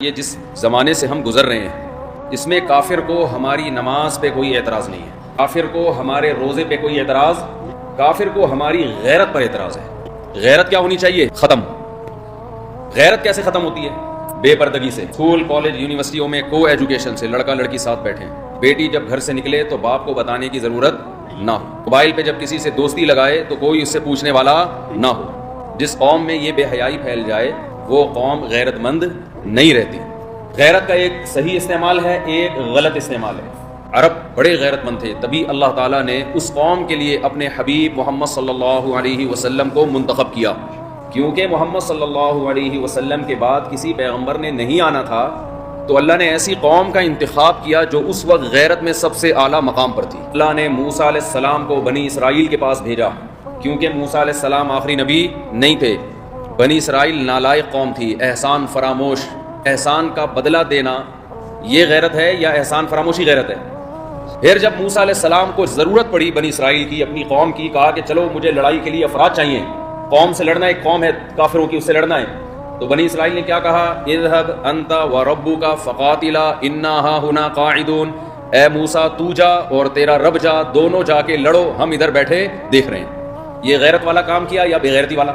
یہ جس زمانے سے ہم گزر رہے ہیں اس میں کافر کو ہماری نماز پہ کوئی اعتراض نہیں ہے، کافر کو ہمارے روزے پہ کوئی اعتراض، کافر کو ہماری غیرت پر اعتراض ہے۔ غیرت کیا ہونی چاہیے؟ ختم۔ غیرت کیسے ختم ہوتی ہے؟ بے پردگی سے۔ اسکول، کالج، یونیورسٹیوں میں کو ایجوکیشن سے لڑکا لڑکی ساتھ بیٹھے ہیں، بیٹی جب گھر سے نکلے تو باپ کو بتانے کی ضرورت نہ ہو، موبائل پہ جب کسی سے دوستی لگائے تو کوئی اس سے پوچھنے والا نہ ہو۔ جس قوم میں یہ بے حیائی پھیل جائے وہ قوم غیرت مند نہیں رہتی۔ غیرت کا ایک صحیح استعمال ہے، ایک غلط استعمال ہے۔ عرب بڑے غیرت مند تھے، تبھی اللہ تعالیٰ نے اس قوم کے لیے اپنے حبیب محمد صلی اللہ علیہ وسلم کو منتخب کیا، کیونکہ محمد صلی اللہ علیہ وسلم کے بعد کسی پیغمبر نے نہیں آنا تھا، تو اللہ نے ایسی قوم کا انتخاب کیا جو اس وقت غیرت میں سب سے اعلیٰ مقام پر تھی۔ اللہ نے موسیٰ علیہ السلام کو بنی اسرائیل کے پاس بھیجا، کیونکہ موسیٰ علیہ السلام آخری نبی نہیں تھے۔ بنی اسرائیل نالائق قوم تھی، احسان فراموش۔ احسان کا بدلہ دینا یہ غیرت ہے یا احسان فراموشی غیرت ہے؟ پھر جب موسیٰ علیہ السلام کو ضرورت پڑی بنی اسرائیل کی، اپنی قوم کی، کہا کہ چلو مجھے لڑائی کے لیے افراد چاہیے، قوم سے لڑنا، ایک قوم ہے کافروں کی، اس سے لڑنا ہے، تو بنی اسرائیل نے کیا کہا؟ اذهب انت وربک فقاتلا انا ہاہنا قاعدون، اے موسیٰ تو جا اور تیرا رب جا، دونوں جا کے لڑو، ہم ادھر بیٹھے دیکھ رہے ہیں۔ یہ غیرت والا کام کیا یا بے غیرتی والا؟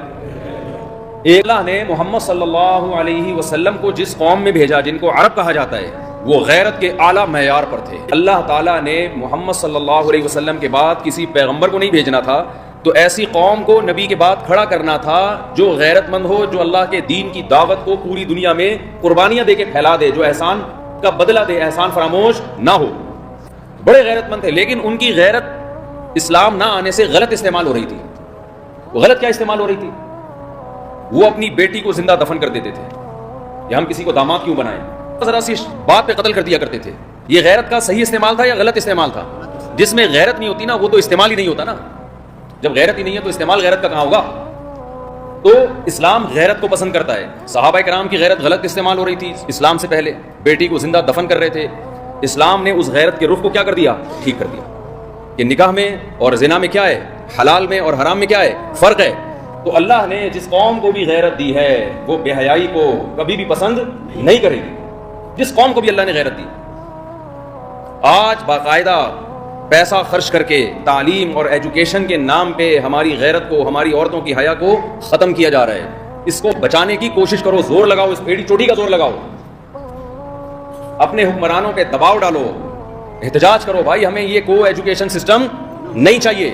اللہ نے محمد صلی اللہ علیہ وسلم کو جس قوم میں بھیجا، جن کو عرب کہا جاتا ہے، وہ غیرت کے اعلیٰ معیار پر تھے۔ اللہ تعالیٰ نے محمد صلی اللہ علیہ وسلم کے بعد کسی پیغمبر کو نہیں بھیجنا تھا، تو ایسی قوم کو نبی کے بعد کھڑا کرنا تھا جو غیرت مند ہو، جو اللہ کے دین کی دعوت کو پوری دنیا میں قربانیاں دے کے پھیلا دے، جو احسان کا بدلہ دے، احسان فراموش نہ ہو۔ بڑے غیرت مند تھے، لیکن ان کی غیرت اسلام نہ آنے سے غلط استعمال ہو رہی تھی۔ وہ غلط کیا استعمال ہو رہی تھی؟ وہ اپنی بیٹی کو زندہ دفن کر دیتے تھے، یا ہم کسی کو داماد کیوں بنائیں، ذرا سی بات پہ قتل کر دیا کرتے تھے۔ یہ غیرت کا صحیح استعمال تھا یا غلط استعمال تھا؟ جس میں غیرت نہیں ہوتی نا، وہ تو استعمال ہی نہیں ہوتا نا۔ جب غیرت ہی نہیں ہے تو استعمال غیرت کا کہاں ہوگا؟ تو اسلام غیرت کو پسند کرتا ہے۔ صحابہ کرام کی غیرت غلط استعمال ہو رہی تھی اسلام سے پہلے، بیٹی کو زندہ دفن کر رہے تھے، اسلام نے اس غیرت کے رخ کو کیا کر دیا؟ ٹھیک کر دیا کہ نکاح میں اور زنا میں کیا ہے، حلال میں اور حرام میں کیا ہے، فرق ہے۔ تو اللہ نے جس قوم کو بھی غیرت دی ہے وہ بے حیائی کو کبھی بھی پسند نہیں کرے گی۔ جس قوم کو بھی اللہ نے غیرت دی، آج باقاعدہ پیسہ خرچ کر کے تعلیم اور ایجوکیشن کے نام پہ ہماری غیرت کو، ہماری عورتوں کی حیا کو ختم کیا جا رہا ہے۔ اس کو بچانے کی کوشش کرو، زور لگاؤ، اس ایڑی چوٹی کا زور لگاؤ، اپنے حکمرانوں پہ دباؤ ڈالو، احتجاج کرو، بھائی ہمیں یہ کو ایجوکیشن سسٹم نہیں چاہیے۔